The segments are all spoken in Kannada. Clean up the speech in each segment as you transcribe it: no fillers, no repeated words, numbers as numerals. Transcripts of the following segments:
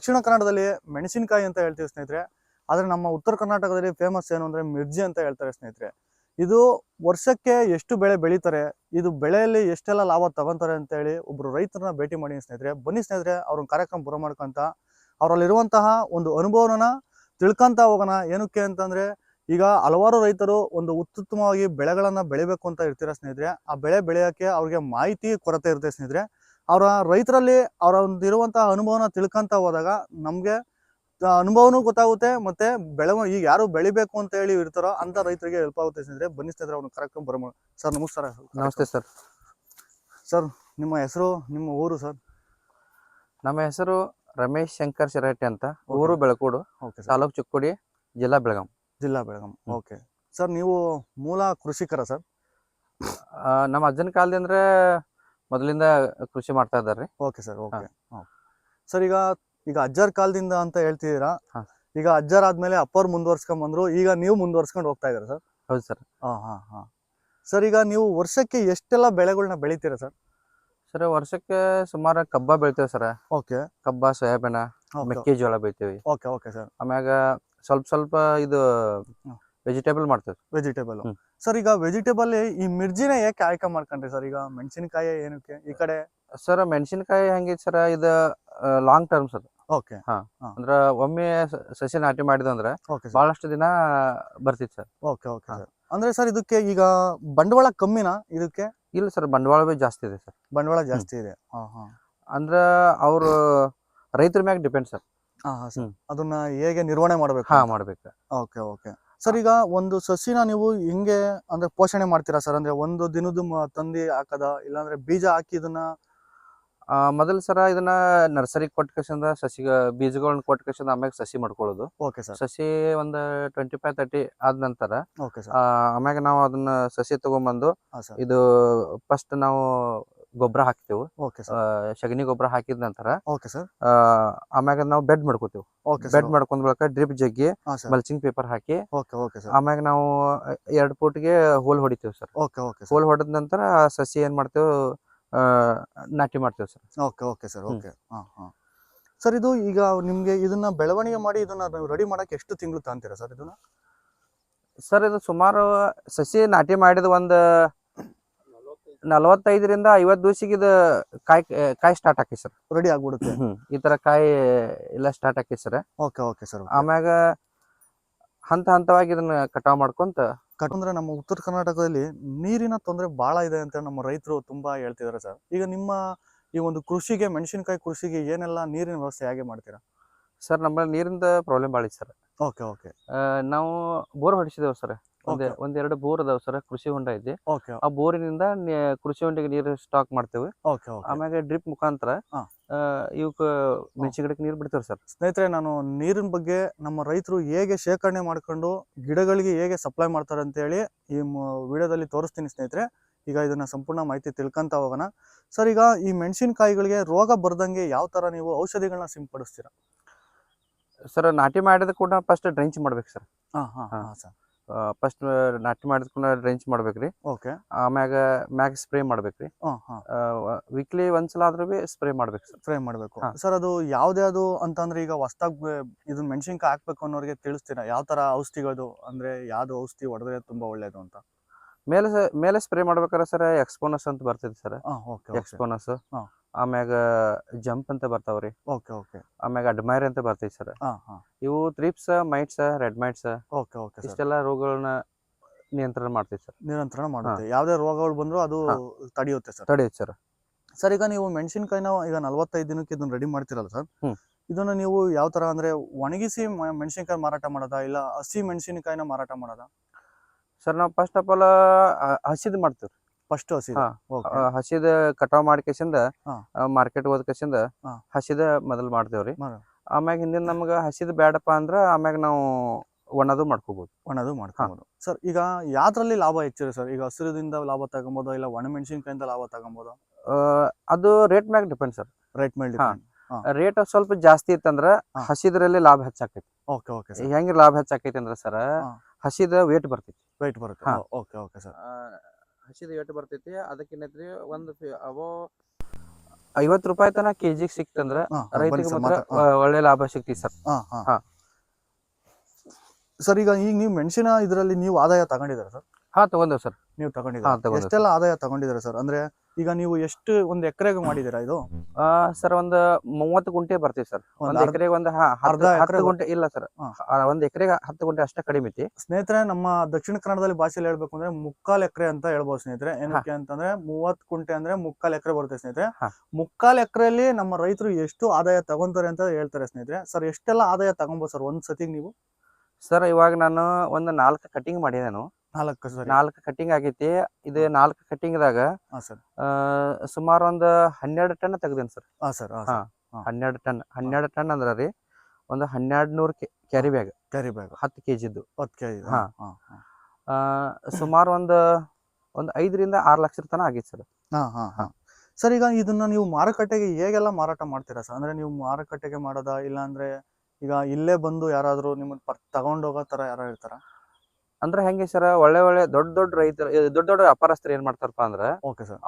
ದಕ್ಷಿಣ ಕನ್ನಡದಲ್ಲಿ ಮೆಣಸಿನಕಾಯಿ ಅಂತ ಹೇಳ್ತೀವಿ ಸ್ನೇಹಿತರೆ. ಆದರೆ ನಮ್ಮ ಉತ್ತರ ಕರ್ನಾಟಕದಲ್ಲಿ ಫೇಮಸ್ ಏನು ಅಂದರೆ ಮಿರ್ಜಿ ಅಂತ ಹೇಳ್ತಾರೆ ಸ್ನೇಹಿತರೆ. ಇದು ವರ್ಷಕ್ಕೆ ಎಷ್ಟು ಬೆಳೆ ಬೆಳೀತಾರೆ, ಇದು ಬೆಳೆಯಲ್ಲಿ ಎಷ್ಟೆಲ್ಲ ಲಾಭ ತಗೊಂತಾರೆ ಅಂತೇಳಿ ಒಬ್ಬರು ರೈತರನ್ನ ಭೇಟಿ ಮಾಡಿ ಸ್ನೇಹಿತರೆ. ಬನ್ನಿ ಸ್ನೇಹಿತರೆ, ಅವ್ರ ಕಾರ್ಯಕ್ರಮ ಬರಮಾಡ್ಕೊಂತ ಅವರಲ್ಲಿರುವಂತಹ ಒಂದು ಅನುಭವನ ತಿಳ್ಕೊಂತ ಹೋಗೋಣ. ಏನಕ್ಕೆ ಅಂತಂದರೆ ಈಗ ಹಲವಾರು ರೈತರು ಒಂದು ಅತ್ಯುತ್ತಮವಾಗಿ ಬೆಳೆಗಳನ್ನು ಬೆಳಿಬೇಕು ಅಂತ ಇರ್ತೀರ ಸ್ನೇಹಿತರೆ. ಆ ಬೆಳೆ ಬೆಳೆಯೋಕ್ಕೆ ಅವ್ರಿಗೆ ಮಾಹಿತಿ ಕೊರತೆ ಇರುತ್ತೆ ಸ್ನೇಹಿತರೆ. ಅವರ ರೈತರಲ್ಲಿ ಅವರ ಒಂದು ಇರುವಂತಹ ಅನುಭವನ ತಿಳ್ಕೊಂತ ಹೋದಾಗ ನಮಗೆ ಅನುಭವನೂ ಗೊತ್ತಾಗುತ್ತೆ, ಮತ್ತೆ ಈಗ ಯಾರು ಬೆಳಿಬೇಕು ಅಂತ ಹೇಳಿ ಇರ್ತಾರೋ ಅಂತ ರೈತರಿಗೆ ಹೆಲ್ಪ್ ಆಗುತ್ತೆ ಸ್ನೇಹಿತರೆ. ಬನ್ನಿ ಸ್ನೇಹಿತರೆ, ಅವ್ನ ಕಾರ್ಯಕ್ರಮ ಬರಮ. ಸರ್ ನಮಸ್ಕಾರ. ನಮಸ್ತೆ ಸರ್. ಸರ್ ನಿಮ್ಮ ಹೆಸರು, ನಿಮ್ಮ ಊರು ಸರ್? ನಮ್ಮ ಹೆಸರು ರಮೇಶ್ ಶಂಕರ್ ಶಿರಹಟ್ಟಿ ಅಂತ, ಊರು ಬೆಳಕೋಡು, ತಾಲೂಕು ಚಿಕ್ಕೋಡಿ, ಜಿಲ್ಲಾ ಬೆಳಗಾಂ. ಓಕೆ ಸರ್, ನೀವು ಮೂಲ ಕೃಷಿಕರ ಸರ್? ನಮ್ಮ ಅಜ್ಜನ ಕಾಲದಿಂದ ಮೊದಲಿಂದ ಕೃಷಿ ಮಾಡ್ತಾ ಇದ್ದಾರೆ. Okay sir. ಓಕೆ ಸರ್, ಈಗ ಅಜ್ಜರ ಕಾಲದಿಂದ ಅಂತ ಹೇಳ್ತಿದ್ದೀರಾ. ಈಗ ಅಜ್ಜರ್ ಆದ್ಮೇಲೆ ಅಪ್ಪರ್ ಮುಂದುವರ್ಸ್ಕೊಂಡ್ ಬಂದ್ರು, ಈಗ ನೀವು ಮುಂದುವರ್ಸ್ಕೊಂಡು ಹೋಗ್ತಾ ಇದ್ದೀರಾ ಸರ್? ಹೌದು ಸರ್. ಸರ್, ಈಗ ನೀವು ವರ್ಷಕ್ಕೆ ಎಷ್ಟೆಲ್ಲ ಬೆಳೆಗಳನ್ನ ಬೆಳಿತೀರಾ ಸರ್? ಸರ್, ವರ್ಷಕ್ಕೆ ಸುಮಾರು ಕಬ್ಬ ಬೆಳಿತೇವೆ ಸರ್. ಓಕೆ. ಕಬ್ಬ, ಸೋಯಾಬೀನ, ಮೆಕ್ಕೆಜೋಳ ಬೆಳಿತೇವೆ. Okay okay sir. ಆಮ್ಯಾಗ ಸ್ವಲ್ಪ ಇದು ವೆಜಿಟೇಬಲ್ ಮಾಡ್ತೇವೆ. ವೆಜಿಟೇಬಲ್. ಸರ್, ಈಗ ವೆಜಿಟೇಬಲ್ ಈ ಮಿರ್ಜಿನ ಯಾಕೆ ಆಯ್ಕೆ ಮಾಡ್ಕೊಂಡ್ರಿ ಸರ್? ಈಗ ಮೆಣಸಿನಕಾಯಿ ಏನಕ್ಕೆ ಈ ಕಡೆ? ಸರ್, ಮೆಣಸಿನಕಾಯಿ ಹೆಂಗೈತಿ ಸರ್, ಇದು ಲಾಂಗ್ ಟರ್ಮ್ ಸರ್. ಓಕೆ. ಅಂದ್ರ ಒಮ್ಮೆ ಸಸಿ ನಾಟಿ ಮಾಡಿದಂದ್ರೆ ಬಹಳಷ್ಟು ದಿನ ಬರ್ತಿತ್ತು ಸರ್. Okay okay sir. ಅಂದ್ರೆ ಸರ್, ಇದಕ್ಕೆ ಈಗ ಬಂಡವಾಳ ಕಮ್ಮಿನಾ ಇದಕ್ಕೆ? ಇಲ್ಲ ಸರ್, ಬಂಡವಾಳ ಜಾಸ್ತಿ ಇದೆ ಸರ್. ಬಂಡವಾಳ ಜಾಸ್ತಿ ಇದೆ. ಅಂದ್ರ ಅವ್ರು ರೈತರ ಮ್ಯಾಗ ಡಿಪೆಂಡ್ ಸರ್. ಅದನ್ನ ಹೇಗೆ ನಿರ್ವಹಣೆ ಮಾಡ್ಬೇಕು? ಮಾಡ್ಬೇಕು. Okay okay sir. ಈಗ ಒಂದು ಸಸಿನ ನೀವು ಹಿಂಗೆ ಅಂದ್ರೆ ಪೋಷಣೆ ಮಾಡ್ತೀರಾ ಸರ್? ಅಂದ್ರೆ ಒಂದು ದಿನದ ತಂದಿ ಹಾಕದ, ಇಲ್ಲಾಂದ್ರೆ ಬೀಜ ಹಾಕಿ ಇದನ್ನ ಮೊದಲು ಸರ ಇದನ್ನ ನರ್ಸರಿ ಕೊಟ್ಕೇಶಂದ ಸಸಿ ಬೀಜಗಳನ್ನ ಕೊಟ್ಕೇಶಂದ ಆಮ್ಯಾಗ ಸಸಿ ಮಾಡ್ಕೊಳ್ಳೋದು. Okay sir. ಸಸಿ ಒಂದು 25-30 ಆದ ನಂತರ ಓಕೆ ಸರ್. ಆಮ್ಯಾಗ ನಾವು ಅದನ್ನ ಸಸಿ ತಗೊಂಡ್ಬಂದು ಇದು ಫಸ್ಟ್ ನಾವು ಗೊಬ್ಬರ ಹಾಕ್ತೇವೆ. Okay sir. ಸಗಣಿ ಗೊಬ್ಬರ ಹಾಕಿದ ನಂತರ ಓಕೆ ಸರ್ ಆಮ್ಯಾಗ ನಾವು ಬೆಡ್ ಮಾಡ್ಕೋತೇವೆ. ಬೆಡ್ ಮಾಡ್ಕೊಂಡ್ ಬಳಕ ಡ್ರಿಪ್ ಜಗ್ಗಿ ಮಲ್ಚಿಂಗ್ ಪೇಪರ್ ಹಾಕಿ ಆಮ್ಯಾಗ ನಾವು 2 ಫೂಟ್ಗೆ ಹೋಲ್ ಹೊಡಿತೇವೆ ಸರ್. ಹೋಲ್ ಹೊಡೆದ ನಂತರ ಸಸಿ ಏನ್ ಮಾಡ್ತೇವೆ, ನಾಟಿ ಮಾಡ್ತೇವೆ sir. Okay okay sir. Okay. Sir, ಇದು ಈಗ ನಿಮ್ಗೆ ಇದನ್ನ ಬೆಳವಣಿಗೆ ಮಾಡಿ ಇದನ್ನ ರೆಡಿ ಮಾಡಕ್ಕೆ ಎಷ್ಟು ತಿಂಗಳು ತಾಂತೀರಾ ಸರ್ ಇದನ್ನ? ಸರ್, ಇದು ಸುಮಾರು ಸಸಿ ನಾಟಿ ಮಾಡಿದ ಒಂದು 45ರಿಂದ 50 ದಿವಸಿಗೆ ಇದು ಕಾಯಿ ಸ್ಟಾರ್ಟ್ ಆಕೈತಿ ಸರ್. ರೆಡಿ ಆಗ್ಬಿಡುತ್ತೆ. ಈ ತರ ಕಾಯಿ ಎಲ್ಲ ಸ್ಟಾರ್ಟ್ ಆಕೈತಿ ಸರ್. Okay okay sir. ಆಮ್ಯಾಗ ಹಂತವಾಗಿ ಇದನ್ನ ಕಟಾವ್ ಮಾಡ್ಕೊಂತ ಅಂದ್ರೆ ನಮ್ಮ ಉತ್ತರ ಕರ್ನಾಟಕದಲ್ಲಿ ನೀರಿನ ತೊಂದರೆ ಬಹಳ ಇದೆ ಅಂತ ನಮ್ಮ ರೈತರು ತುಂಬಾ ಹೇಳ್ತಿದಾರೆ ಸರ್. ಈಗ ನಿಮ್ಮ ಈ ಒಂದು ಕೃಷಿಗೆ, ಮೆಣಸಿನಕಾಯಿ ಕೃಷಿಗೆ ಏನೆಲ್ಲ ನೀರಿನ ವ್ಯವಸ್ಥೆ ಹೇಗೆ ಮಾಡ್ತೀರಾ ಸರ್? ನಮ್ಮಲ್ಲಿ ನೀರಿಂದ ಪ್ರಾಬ್ಲಮ್ ಭಾಳ ಐತಿ ಸರ್. Okay okay. ನಾವು ಬೋರ್ ಹೊಡಿಸಿದೇವ್ ಸರ್. ಒಂದೆರಡು ಬೋರ್ ಅದಾವ ಸರ್. ಕೃಷಿ ಹೊಂಡ ಐತಿ. ಆ ಬೋರಿನಿಂದ ಕೃಷಿ ಹೊಂಡಿಗೆ ನೀರು ಸ್ಟಾಕ್ ಮಾಡ್ತೇವೆ. ಆಮ್ಯಾಗ ಡ್ರಿಪ್ ಮುಖಾಂತರ ಇವಕ್ಕೆ ಮೆಣಸಿನ ಗಿಡಕ್ಕೆ ನೀರು ಬಿಡ್ತೇವೆ ಸರ್. ಸ್ನೇಹಿತರೆ, ನಾನು ನೀರಿನ ಬಗ್ಗೆ ನಮ್ಮ ರೈತರು ಹೇಗೆ ಶೇಖರಣೆ ಮಾಡ್ಕೊಂಡು ಗಿಡಗಳಿಗೆ ಹೇಗೆ ಸಪ್ಲೈ ಮಾಡ್ತಾರೆ ಅಂತ ಹೇಳಿ ಈ ವಿಡಿಯೋದಲ್ಲಿ ತೋರಿಸ್ತೀನಿ ಸ್ನೇಹಿತರೆ. ಈಗ ಇದನ್ನ ಸಂಪೂರ್ಣ ಮಾಹಿತಿ ತಿಳ್ಕೊಂತ ಹೋಗೋಣ ಸರ್. ಈಗ ಈ ಮೆಣಸಿನಕಾಯಿಗಳಿಗೆ ರೋಗ ಬರ್ದಂಗೆ ಯಾವ ತರ ನೀವು ಔಷಧಿಗಳನ್ನ ಸಿಂಪಡಿಸ್ತೀರಾ ಸರ್? ನಾಟಿ ಮಾಡಿದ ಕೂಡ ಫಸ್ಟ್ ಡ್ರೆಂಚ್ ಮಾಡ್ಬೇಕು ಸರ್. ಫಸ್ಟ್ ನಾಟಿ ಮಾಡಿದ ಕೂಡ ಡ್ರೆಂಚ್ ಮಾಡ್ಬೇಕ್ರಿ. ಓಕೆ. ಆಮ್ಯಾಗ ಮ್ಯಾಗ ಸ್ಪ್ರೇ ಮಾಡ್ಬೇಕ್ರಿ. ವೀಕ್ಲಿ ಒಂದ್ಸಲ ಆದ್ರೂ ಸ್ಪ್ರೇ ಮಾಡ್ಬೇಕು ಸರ್. ಸ್ಪ್ರೇ ಮಾಡ್ಬೇಕು ಸರ್. ಅದು ಯಾವ್ದು ಅಂತಂದ್ರೆ ಈಗ ಹೊಸದಾಗಿ ಇದನ್ನ ಮೆಣಸಿನಕಾಯಿ ಹಾಕ್ಬೇಕು ಅನ್ನೋರಿಗೆ ತಿಳಿಸ್ತೀರಾ ಯಾವ ತರ ಔಷಧಿಗಳು, ಅಂದ್ರೆ ಯಾವ್ದು ಔಷಧಿ ಹೊಡೆದ್ರೆ ತುಂಬಾ ಒಳ್ಳೇದು ಅಂತ? ಮೇಲೆ ಸ್ಪ್ರೇ ಮಾಡ್ಬೇಕಾರೆ ಸರ್ ಎಕ್ಸ್ಪೋನಸ್ ಅಂತ ಬರ್ತೈತಿ ಸರ್. ಎಕ್ಸ್ಪೋನಸ್, ಆಮ್ಯಾಗ ಜಂಪ್ ಅಂತ ಬರ್ತಾವ್ರಿ. Okay okay. ಆಮ್ಯಾಗ ಅಡ್ಮೈರ್ ಅಂತ ಬರ್ತೈತಿ ಸರ್. ಇವು ಥ್ರಿಪ್ಸ್, ಮೈಟ್ಸ್, ರೆಡ್ ಮೈಟ್ಸ್, ಇಷ್ಟೆಲ್ಲ ರೋಗಗಳನ್ನ ನಿಯಂತ್ರಣ ಮಾಡ್ತೈತಿ ಸರ್. ನಿಯಂತ್ರಣ ಮಾಡುತ್ತೆ. ಯಾವ್ದೇ ರೋಗಗಳು ಬಂದ್ರು ಅದು ತಡೆಯುತ್ತೆ ಸರ್. ಸರ್. ಸರ್, ಈಗ ನೀವು ಮೆಣಸಿನಕಾಯಿನ ಈಗ 45 ದಿನಕ್ಕೆ ಇದನ್ನ ರೆಡಿ ಮಾಡ್ತಿರಲ್ಲ ಸರ್, ಇದನ್ನ ನೀವು ಯಾವ ತರ ಅಂದ್ರೆ ಒಣಗಿಸಿ ಮೆಣಸಿನಕಾಯಿ ಮಾರಾಟ ಮಾಡೋದಾ, ಇಲ್ಲ ಹಸಿ ಮೆಣಸಿನಕಾಯಿನ ಮಾರಾಟ ಮಾಡೋದಾ ಸರ್? ನಾವು ಫಸ್ಟ್ ಆಫ್ ಆಲ್ ಹಸಿದ್ ಮಾಡ್ತೇವ್ರಿ. ಫಸ್ಟ್ ಹಸಿದ ಕಟಾವ್ ಮಾಡ್ಕೇಸಿಂದ ಮಾರ್ಕೆಟ್ ಹೋದ್ಕೇಸಿಂದ ಹಸಿದ ಮೊದಲ್ ಮಾಡ್ತೇವ್ರಿ. ಆಮ್ಯಾಗ ಹಿಂದಿನ ನಮ್ಗ ಹಸಿದ ಬ್ಯಾಡಪ್ಪ ಅಂದ್ರ ಆಮ್ಯಾಗ ನಾವು ಒಣದು ಮಾಡ್ಕೋಬಹುದು. ಸರ್, ಈಗ ಯಾವ್ದ್ರಲ್ಲಿ ಲಾಭ ಹೆಚ್ಚಿದೆ ಸರ್? ಈಗ ಹಸಿರದಿಂದ ಲಾಭ ತಗೊಬಹುದು, ಇಲ್ಲ ಒಣ ಮೆಣಸಿನಕಾಯಿಂದ ಲಾಭ ತಗೊಬಹುದು? ಅದು ರೇಟ್ ಮ್ಯಾಗ ಡಿಪೆಂಡ್ ಸರ್. ರೇಟ್ ಮೇಲೆ ಡಿಪೆಂಡ್. ರೇಟ್ ಸ್ವಲ್ಪ ಜಾಸ್ತಿ ಇತ್ತಂದ್ರ ಹಸಿದ್ರಲ್ಲಿ ಲಾಭ ಹೆಚ್ಚಾಕೈತಿ. Okay okay. ಹೆಂಗ್ ಲಾಭ ಹೆಚ್ಚಾಕೈತಿ ಅಂದ್ರ ಸರ್, ಹಸಿದ ವೇಟ್ ಬರ್ತೈತಿ. Okay okay sir. ಹಸಿದ ವೇಟ್ ಬರ್ತೈತಿ. ಅದಕ್ಕೇನೈತ್ರಿ, ಒಂದು 50 ರೂಪಾಯಿ ತನಕ ಕೆಜಿಗೆ ಸಿಕ್ತಂದ್ರ ರೈತರಿಗೆ ಮಾತ್ರ ಒಳ್ಳೆ ಲಾಭ ಸಿಗ್ತಿ ಸರ್. ಸರ್ ಈಗ ನೀವು ಮೆಣಸಿನ ಇದರಲ್ಲಿ ನೀವು ಆದಾಯ ತಗೊಂಡಿದ್ದೀರಾ ಸರ್? ತಗೊಂಡೇವ್ ಸರ್. ನೀವು ತಗೊಂಡಿದ್ದೀರಾ? ಎಷ್ಟೆಲ್ಲ ಆದಾಯ ತಗೊಂಡಿದ್ದೀರಾ ಸರ್? ಅಂದ್ರೆ ಈಗ ನೀವು ಎಷ್ಟು ಒಂದು ಎಕರೆಗೆ ಮಾಡಿದ್ದೀರಾ ಇದು? ಸರ್ ಒಂದು 30 ಗುಂಟೆ ಬರ್ತೀವಿ ಸರ್. ಒಂದ್ ಎಕರೆಗೆ ಒಂದು 10 ಗುಂಟೆ ಇಲ್ಲ ಸರ್, ಒಂದ್ ಎಕರೆಗೆ 10 ಗುಂಟೆ ಅಷ್ಟೇ ಕಡಿಮೆ ಐತಿ ಸ್ನೇಹಿತರೆ. ನಮ್ಮ ದಕ್ಷಿಣ ಕನ್ನಡದಲ್ಲಿ ಭಾಷೆಯಲ್ಲಿ ಹೇಳ್ಬೇಕು ಅಂದ್ರೆ 3/4 ಎಕರೆ ಅಂತ ಹೇಳ್ಬೋದು ಸ್ನೇಹಿತರೆ. ಏನಕ್ಕೆ ಅಂತಂದ್ರೆ 30 ಗುಂಟೆ ಅಂದ್ರೆ 3/4 ಎಕರೆ ಬರುತ್ತೆ ಸ್ನೇಹಿತರೆ. 3/4 ಎಕರೆಯಲ್ಲಿ ನಮ್ಮ ರೈತರು ಎಷ್ಟು ಆದಾಯ ತಗೊಂತಾರೆ ಅಂತ ಹೇಳ್ತಾರೆ ಸ್ನೇಹಿತರೆ. ಸರ್ ಎಷ್ಟೆಲ್ಲ ಆದಾಯ ತಗೊಂಬೋದು ಸರ್ ಒಂದ್ ಸತಿಗೆ ನೀವು? ಸರ್ ಇವಾಗ ನಾನು ಒಂದು 4 ಕಟಿಂಗ್ ಮಾಡಿದೇನು. 4 ಕಟಿಂಗ್ ಆಗೈತಿ. ಇದು 4 ಕಟಿಂಗ್ ದಾಗ ಸುಮಾರು ಒಂದು 12 ಟನ್ ತೆಗ್ದೇನಿ ಸರ್. 12 ಟನ್ ಅಂದ್ರ ರೀ ಒಂದು 1200 ಕ್ಯಾರಿ ಬ್ಯಾಗ್ 10 ಕೆಜಿದ್ದು. ಸುಮಾರು ಒಂದು 5 ರಿಂದ 6 ಲಕ್ಷ ತನ ಆಗೈತಿ ಸರ್. ಸರ್ ಈಗ ಇದನ್ನ ನೀವು ಮಾರುಕಟ್ಟೆಗೆ ಹೇಗೆಲ್ಲ ಮಾರಾಟ ಮಾಡ್ತೀರಾ ಸರ್? ಅಂದ್ರೆ ನೀವು ಮಾರುಕಟ್ಟೆಗೆ ಮಾಡೋದಾ, ಇಲ್ಲ ಅಂದ್ರೆ ಈಗ ಇಲ್ಲೇ ಬಂದು ಯಾರಾದ್ರೂ ನಿಮ್ಮನ್ನ ತಗೊಂಡೋಗೋ ತರ ಯಾರು ಇರ್ತಾರ? ಅಂದ್ರೆ ಹೆಂಗೆ ಸರ್, ಒಳ್ಳೆ ದೊಡ್ಡ ರೈತರು, ದೊಡ್ಡ ವ್ಯಾಪಾರಸ್ಥರು ಏನ್ ಮಾಡ್ತಾರಪ್ಪ ಅಂದ್ರೆ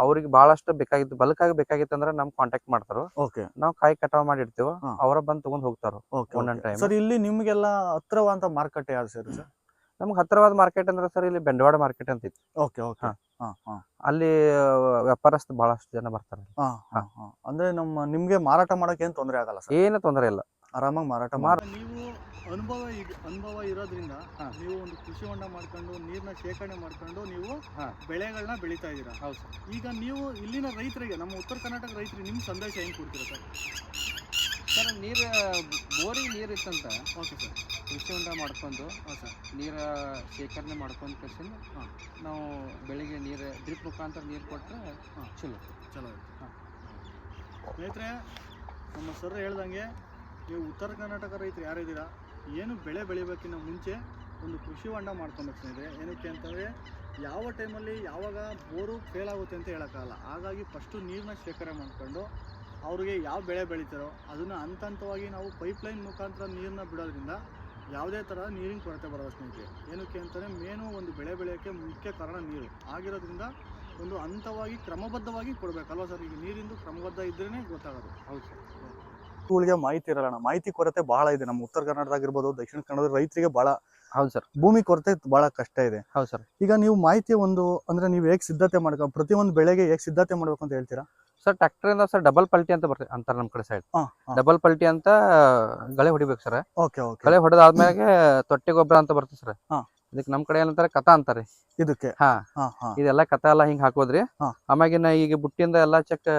ಅವ್ರಿಗೆ ಬಹಳಷ್ಟು ಬೇಕಾಗಿತ್ತು, ಬಲ್ಕ್ ಆಗಿ ಬೇಕಾಗಿತ್ತು ಅಂದ್ರೆ ನಮ್ ಕಾಂಟ್ಯಾಕ್ಟ್ ಮಾಡ್ತಾರೋ. ನಾವು ಕಾಯಿ ಕಟಾವ್ ಮಾಡಿರ್ತೀವೋ ಅವರ ಬಂದ್ ತಗೊಂಡ್ ಹೋಗ್ತಾರೋ ಒಂದೊಂದ್ ಟೈಮ್. ಸರ್ ಇಲ್ಲಿ ನಿಮ್ಗೆಲ್ಲ ಹತ್ರವಾದ ಮಾರ್ಕೆಟ್ ಯಾವ್ದು ಸರ್? ನಮ್ಗೆ ಹತ್ರವಾದ ಮಾರ್ಕೆಟ್ ಅಂದ್ರೆ ಸರ್ ಇಲ್ಲಿ ಬೆಂಡವಾಡ ಮಾರ್ಕೆಟ್ ಅಂತ ಇತ್ತು. ಅಲ್ಲಿ ವ್ಯಾಪಾರಸ್ಥರು ಬಹಳಷ್ಟು ಜನ ಬರ್ತಾರೆ. ಅಂದ್ರೆ ನಿಮ್ಗೆ ಮಾರಾಟ ಮಾಡಕ್ ಏನ್ ತೊಂದರೆ ಆಗಲ್ಲ? ಏನು ತೊಂದರೆ ಇಲ್ಲ, ಆರಾಮಾಗಿ ಮಾರಾಟ ನೀವು ಅನುಭವ ಇರೋದ್ರಿಂದ ನೀವು ಒಂದು ಕೃಷಿ ಹೊಂಡ ಮಾಡ್ಕೊಂಡು ನೀರ್ನ ಶೇಖರಣೆ ಮಾಡ್ಕೊಂಡು ನೀವು ಬೆಳೆಗಳನ್ನ ಬೆಳೀತಾ ಇದ್ದೀರಾ. ಹೌದು ಸರ್. ಈಗ ನೀವು ಇಲ್ಲಿನ ರೈತರಿಗೆ, ನಮ್ಮ ಉತ್ತರ ಕರ್ನಾಟಕ ರೈತರಿಗೆ ನಿಮ್ಮ ಸಂದೇಶ ಹೆಂಗ್ ಕೊಡ್ತೀರಾ ಸರ್? ಸರ್ ಬೋರಿಗೆ ನೀರು ಇತ್ತಂತ ಕೃಷಿ ಹೊಂಡ ಮಾಡ್ಕೊಂಡು ನೀರ ಶೇಖರಣೆ ಮಾಡ್ಕೊಂಡು ಕರ್ಸಿಂದ ನಾವು ಬೆಳಿಗ್ಗೆ ನೀರು ಡ್ರಿಪ್ ಮುಖಾಂತರ ನೀರು ಕೊಟ್ಟರೆ ಚಲೋ ಇರುತ್ತೆ. ಸ್ನೇಹಿತರೆ, ನಮ್ಮ ಸರ್ ಹೇಳ್ದಂಗೆ ನೀವು ಉತ್ತರ ಕರ್ನಾಟಕ ರೈತರು ಯಾರಿದ್ದೀರಾ, ಏನು ಬೆಳೆ ಬೆಳಿಬೇಕಿನ್ನ ಮುಂಚೆ ಒಂದು ಕೃಷಿ ಹೊಂಡ ಮಾಡ್ಕೊಬೇಕು ಸ್ನೇಹಿತರೆ. ಏನಕ್ಕೆ ಅಂತಂದರೆ ಯಾವ ಟೈಮಲ್ಲಿ ಯಾವಾಗ ಬೋರು ಫೇಲ್ ಆಗುತ್ತೆ ಅಂತ ಹೇಳೋಕ್ಕಾಗಲ್ಲ. ಹಾಗಾಗಿ ಫಸ್ಟು ನೀರನ್ನ ಶೇಖರಣೆ ಮಾಡ್ಕೊಂಡು ಅವ್ರಿಗೆ ಯಾವ ಬೆಳೆ ಬೆಳೀತಾರೋ ಅದನ್ನು ಹಂತವಾಗಿ ನಾವು ಪೈಪ್ಲೈನ್ ಮುಖಾಂತರ ನೀರನ್ನ ಬಿಡೋದ್ರಿಂದ ಯಾವುದೇ ಥರ ನೀರಿನ ಕೊರತೆ ಬರೋದು ಸ್ನೇಹಿತರೆ. ಏನಕ್ಕೆ ಅಂತಂದರೆ ಮೇನು ಒಂದು ಬೆಳೆ ಬೆಳೆಯೋಕ್ಕೆ ಮುಖ್ಯ ಕಾರಣ ನೀರು ಆಗಿರೋದ್ರಿಂದ ಒಂದು ಹಂತವಾಗಿ ಕ್ರಮಬದ್ಧವಾಗಿ ಕೊಡಬೇಕಲ್ವ ಸರ್? ಈಗ ನೀರಿಂದು ಕ್ರಮಬದ್ಧ ಇದ್ರೇ ಗೊತ್ತಾಗೋದು. ಹೌದು ಸರ್. ಗಳಿಗೆ ಮಾಹಿತಿ ಇರಲ್ಲ, ಮಾಹಿತಿ ಕೊರತೆ ಬಹಳ ಇದೆ ನಮ್ಮ ಉತ್ತರ ಕರ್ನಾಟಕದಾಗಿರ್ಬೋದು, ದಕ್ಷಿಣ ಕನ್ನಡದ ರೈತರಿಗೆ ಬಹಳ. ಹೌದು ಸರ್. ಭೂಮಿ ಕೊರತೆ ಬಹಳ ಕಷ್ಟ ಇದೆ. ಹೌದು ಸರ್. ಈಗ ನೀವು ಮಾಹಿತಿ ಅಂದ್ರೆ ನೀವು ಹೇಗೆ ಸಿದ್ಧತೆ ಮಾಡ್ಕೊಂಡು ಪ್ರತಿಯೊಂದು ಬೆಳೆಗೆ ಹೇಗೆ ಸಿದ್ಧತೆ ಮಾಡ್ಬೇಕು ಅಂತ ಹೇಳ್ತೀರಾ ಸರ್? ಟ್ರ್ಯಾಕ್ಟರ್ ಇಂದ ಸರ್ ಡಬಲ್ ಪಲ್ಟಿ ಅಂತ ಬರ್ತದೆ ಅಂತಾರೆ ನಮ್ಮ ಕಡೆ ಸೈಡ್. ಡಬಲ್ ಪಲ್ಟಿ ಅಂತ ಗಳೆ ಹೊಡಿಬೇಕು ಸರ್. ಗಳೆ ಹೊಡೆದಾದ್ಮೇಲೆ ತೊಟ್ಟೆ ಗೊಬ್ಬರ ಅಂತ ಬರ್ತದೆ ಸರ್. ಇದಕ್ಕೆ ನಮ್ ಕಡೆ ಏನಂತಾರೆ ಕಥ ಅಂತಾರೆ ಇದಕ್ಕೆ. ಇದೆಲ್ಲ ಕಥ ಎಲ್ಲ ಹಿಂಗ್ ಹಾಕೋದ್ರಿ. ಆಮ್ಯಾಗಿನ ಈಗ ಬುಟ್ಟಿಯಿಂದ ಎಲ್ಲಾ ಚೆಕ್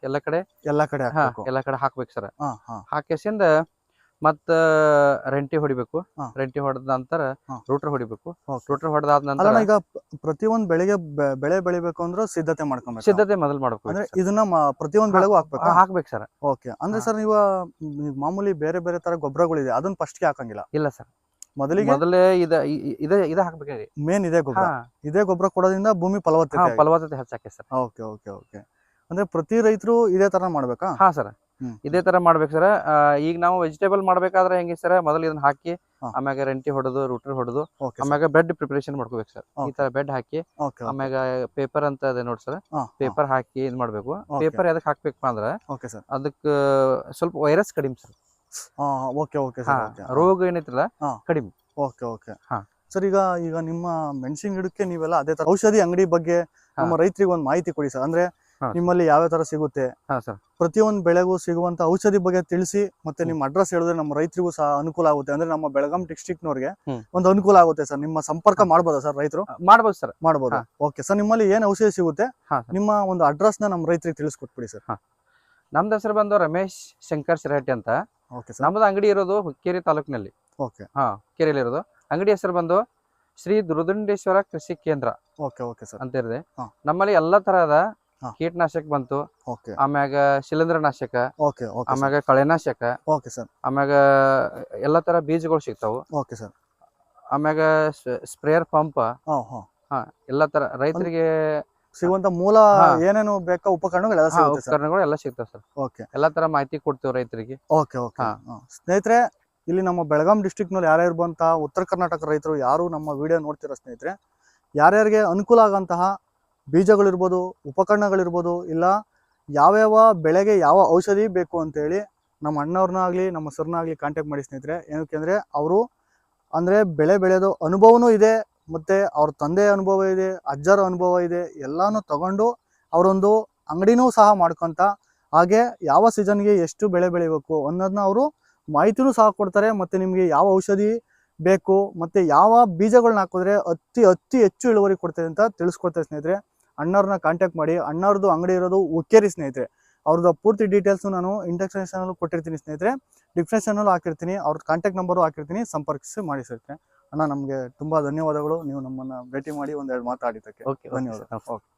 ಎಲ್ಲ ಕಡೆ ಹಾಕ್ಬೇಕು ಸರ್. ಹಾಕಿಸಿಂದ ಮತ್ತ ರೆಂಟಿ ಹೊಡಿಬೇಕು. ರೆಂಟಿ ಹೊಡೆದ ನಂತರ ರೂಟರ್ ಹೊಡಿಬೇಕು. ರೂಟರ್ ಹೊಡೆದಾದ ನಂತರ ಈಗ ಪ್ರತಿಯೊಂದು ಬೆಳೆಗೆ ಬೆಳೆ ಬೆಳಿಬೇಕು ಅಂದ್ರೆ ಸಿದ್ಧತೆ ಮಾಡ್ಕೊಬೇಕು. ಸಿದ್ಧತೆ ಮೊದಲು ಮಾಡ್ಬೇಕು. ಅಂದ್ರೆ ಇದನ್ನ ಪ್ರತಿಯೊಂದು ಬೆಳೆಗೂ ಹಾಕ್ಬೇಕು ಸರ್. ಓಕೆ. ಅಂದ್ರೆ ಸರ್ ನೀವು ಮಾಮೂಲಿ ಬೇರೆ ಬೇರೆ ತರ ಗೊಬ್ಬರಗಳಿದೆ, ಅದನ್ನ ಫಸ್ಟ್ ಗೆ ಹಾಕಂಗಿಲ್ಲ? ಇಲ್ಲ ಸರ್, ಮೊದಲೇ ಇದ ಹಾಕ್ಬೇಕ್ರಿ. ಮೇನ್ ಇದೇ ಗೊಬ್ಬರ ಕೊಡೋದ್ರಿಂದ ಭೂಮಿ ಫಲವತ್ತತೆ ಹೆಚ್ಚಾಕೆ ಸರ್. ಓಕೆ. ಅಂದ್ರೆ ಪ್ರತಿ ರೈತರು ಇದೇ ತರ ಮಾಡ್ಬೇಕಾ? ಹಾ ಸರ್, ಇದೇ ತರ ಮಾಡ್ಬೇಕು ಸರ್. ಈಗ ನಾವು ವೆಜಿಟೇಬಲ್ ಮಾಡ್ಬೇಕಾದ್ರೆ ಹೆಂಗೆ ಸರ್, ಮೊದಲು ಇದನ್ನ ಹಾಕಿ ಆಮ್ಯಾಗ ರೆಂಟಿ ಹೊಡೆದು ರೂಟರ್ ಹೊಡೆದು ಆಮ್ಯಾಗ ಬೆಡ್ ಪ್ರಿಪರೇಷನ್ ಮಾಡ್ಕೋಬೇಕು ಸರ್. ಈ ತರ ಬೆಡ್ ಹಾಕಿ ಆಮ್ಯಾಗ ಪೇಪರ್ ಅಂತ ಅದೇ ನೋಡಿ ಸರ್, ಪೇಪರ್ ಹಾಕಿ ಇದ್ ಮಾಡ್ಬೇಕು. ಪೇಪರ್ ಎದಕ್ ಹಾಕ್ಬೇಕಪ್ಪ ಅಂದ್ರ ಅದಕ್ಕ ಸ್ವಲ್ಪ ವೈರಸ್ ಕಡಿಮೆ ಸರ್. ರೋಗ ಏನೈತಿಲ್ಲ ಕಡಿಮೆ. ಸರ್ ಈಗ ನಿಮ್ಮ ಮೆಣಸಿನ ಗಿಡಕ್ಕೆ ನೀವೆಲ್ಲ ಅದೇ ತರ ಔಷಧಿ ಅಂಗಡಿ ಬಗ್ಗೆ ನಮ್ಮ ರೈತರಿಗೆ ಒಂದು ಮಾಹಿತಿ ಕೊಡಿ ಸರ್. ಅಂದ್ರೆ ನಿಮ್ಮಲ್ಲಿ ಯಾವ ತರ ಸಿಗುತ್ತೆ, ಪ್ರತಿಯೊಂದು ಬೆಳೆಗೂ ಸಿಗುವಂತ ಔಷಧಿ ಬಗ್ಗೆ ತಿಳಿಸಿ, ಮತ್ತೆ ನಿಮ್ಮ ಅಡ್ರೆಸ್ ಹೇಳಿದ್ರೆ ನಮ್ಮ ರೈತರಿಗೂ ಸಹ ಅನುಕೂಲ ಆಗುತ್ತೆ. ಅಂದ್ರೆ ನಮ್ಮ ಬೆಳಗಾಂ ಡಿಸ್ಟ್ರಿಕ್ಟ್ ನವರಿಗೆ ಒಂದು ಅನುಕೂಲ ಆಗುತ್ತೆ ಸರ್. ನಿಮ್ಮ ಸಂಪರ್ಕ ಮಾಡ್ಬೋದಾ ಸರ್ ರೈತರು? ಮಾಡ್ಬೋದು ಸರ್, ಮಾಡ್ಬೋದು. ಓಕೆ ಸರ್, ನಿಮ್ಮಲ್ಲಿ ಏನ್ ಔಷಧಿ ಸಿಗುತ್ತೆ ನಿಮ್ಮ ಒಂದು ಅಡ್ರೆಸ್ ನ ನಮ್ಮ ರೈತರಿಗೆ ತಿಳಿಸ್ಕೊಟ್ಬಿಡಿ ಸರ್. ನಮ್ದು ಹೆಸರು ಬಂದು ರಮೇಶ್ ಶಂಕರ್ ಶಿರಹಟ್ಟಿ ಅಂತ. ನಮ್ದು ಅಂಗಡಿ ಇರೋದು ಹುಕ್ಕೇರಿ ತಾಲೂಕಿನಲ್ಲಿ. ಹುಕ್ಕೇರಿಯಲ್ಲಿ ಇರೋದು. ಅಂಗಡಿ ಹೆಸರು ಬಂದು ಶ್ರೀ ದುರ್ದುಂಡೇಶ್ವರ ಕೃಷಿ ಕೇಂದ್ರ ಅಂತ ಇರಿದೆ. ನಮ್ಮಲ್ಲಿ ಎಲ್ಲಾ ತರಹದ ಕೀಟನಾಶಕ ಬಂತು, ಆಮ್ಯಾಗ ಶಿಲೀಂಧ್ರನಾಶಕ, ಆಮ್ಯಾಗ ಕಳೆನಾಶಕ, ಆಮ್ಯಾಗ ಎಲ್ಲಾ ತರ ಬೀಜಗಳು ಸಿಗ್ತಾವು. ಆಮ್ಯಾಗ ಸ್ಪ್ರೇಯರ್ ಪಂಪ್, ಎಲ್ಲಾ ತರ ರೈತರಿಗೆ ಸಿಗುವಂತ ಮೂಲ ಏನೇನು ಬೇಕಾ ಉಪಕರಣಗಳು ಎಲ್ಲ ಸಿಗ್ತಾವ ಸರ್. ಎಲ್ಲಾ ತರ ಮಾಹಿತಿ ಕೊಡ್ತೇವೆ ರೈತರಿಗೆ. ಸ್ನೇಹಿತರೆ, ಇಲ್ಲಿ ನಮ್ಮ ಬೆಳಗಾಂ ಡಿಸ್ಟ್ರಿಕ್ಟ್ ನಲ್ಲಿ ಯಾರ್ಯಾರು ಬಂತ ಉತ್ತರ ಕರ್ನಾಟಕ ರೈತರು ಯಾರು ನಮ್ಮ ವಿಡಿಯೋ ನೋಡ್ತಿರೋ ಸ್ನೇಹಿತರೆ, ಯಾರ್ಯಾರಿಗೆ ಅನುಕೂಲ ಆಗಂತಹ ಬೀಜಗಳಿರ್ಬೋದು, ಉಪಕರಣಗಳಿರ್ಬೋದು, ಇಲ್ಲ ಯಾವ್ಯಾವ ಬೆಳೆಗೆ ಯಾವ ಔಷಧಿ ಬೇಕು ಅಂತೇಳಿ ನಮ್ಮ ಅಣ್ಣವ್ರನ್ನಾಗಲಿ ನಮ್ಮ ಸರ್ನಾಗಲಿ ಕಾಂಟ್ಯಾಕ್ಟ್ ಮಾಡಿ ಸ್ನೇಹಿತರೆ. ಏನಕ್ಕೆ ಅಂದರೆ ಅವರು ಅಂದರೆ ಬೆಳೆ ಬೆಳೆಯೋದು ಅನುಭವನೂ ಇದೆ, ಮತ್ತು ಅವ್ರ ತಂದೆಯ ಅನುಭವ ಇದೆ, ಅಜ್ಜರ ಅನುಭವ ಇದೆ, ಎಲ್ಲನೂ ತಗೊಂಡು ಅವರೊಂದು ಅಂಗಡಿನೂ ಸಹ ಮಾಡ್ಕೊತ, ಹಾಗೆ ಯಾವ ಸೀಸನ್ಗೆ ಎಷ್ಟು ಬೆಳೆ ಬೆಳಿಬೇಕು ಅನ್ನೋದನ್ನ ಅವರು ಮಾಹಿತಿನೂ ಸಹ ಕೊಡ್ತಾರೆ. ಮತ್ತು ನಿಮಗೆ ಯಾವ ಔಷಧಿ ಬೇಕು ಮತ್ತು ಯಾವ ಬೀಜಗಳನ್ನ ಹಾಕಿದ್ರೆ ಅತಿ ಹೆಚ್ಚು ಇಳುವರಿ ಕೊಡ್ತದೆ ಅಂತ ತಿಳಿಸ್ಕೊಡ್ತಾರೆ ಸ್ನೇಹಿತರೆ. ಅಣ್ಣವ್ರನ್ನ ಕಾಂಟ್ಯಾಕ್ಟ್ ಮಾಡಿ. ಅಣ್ಣವ್ರದ್ದು ಅಂಗಡಿ ಇರೋದು ಹುಕ್ಕೇರಿ ಸ್ನೇಹಿತರೆ. ಅವ್ರದ್ದು ಪೂರ್ತಿ ಡೀಟೇಲ್ಸು ನಾನು ಇಂಟರ್ನೆಷನಲ್ಲೂ ಕೊಟ್ಟಿರ್ತೀನಿ ಸ್ನೇಹಿತರೆ, ಡಿಸ್ಕ್ರಿಪ್ಷನಲ್ಲೂ ಹಾಕಿರ್ತೀನಿ, ಅವ್ರ ಕಾಂಟ್ಯಾಕ್ಟ್ ನಂಬರು ಹಾಕಿರ್ತೀನಿ, ಸಂಪರ್ಕಿಸಿ ಮಾಡಿ ಸ್ನೇಹಿತರೆ. ಅಣ್ಣ, ನಮಗೆ ತುಂಬ ಧನ್ಯವಾದಗಳು, ನೀವು ನಮ್ಮನ್ನು ಭೇಟಿ ಮಾಡಿ ಒಂದೆರಡು ಮಾತಾಡಿದ್ದಕ್ಕೆ. ಓಕೆ, ಧನ್ಯವಾದ. ಓಕೆ.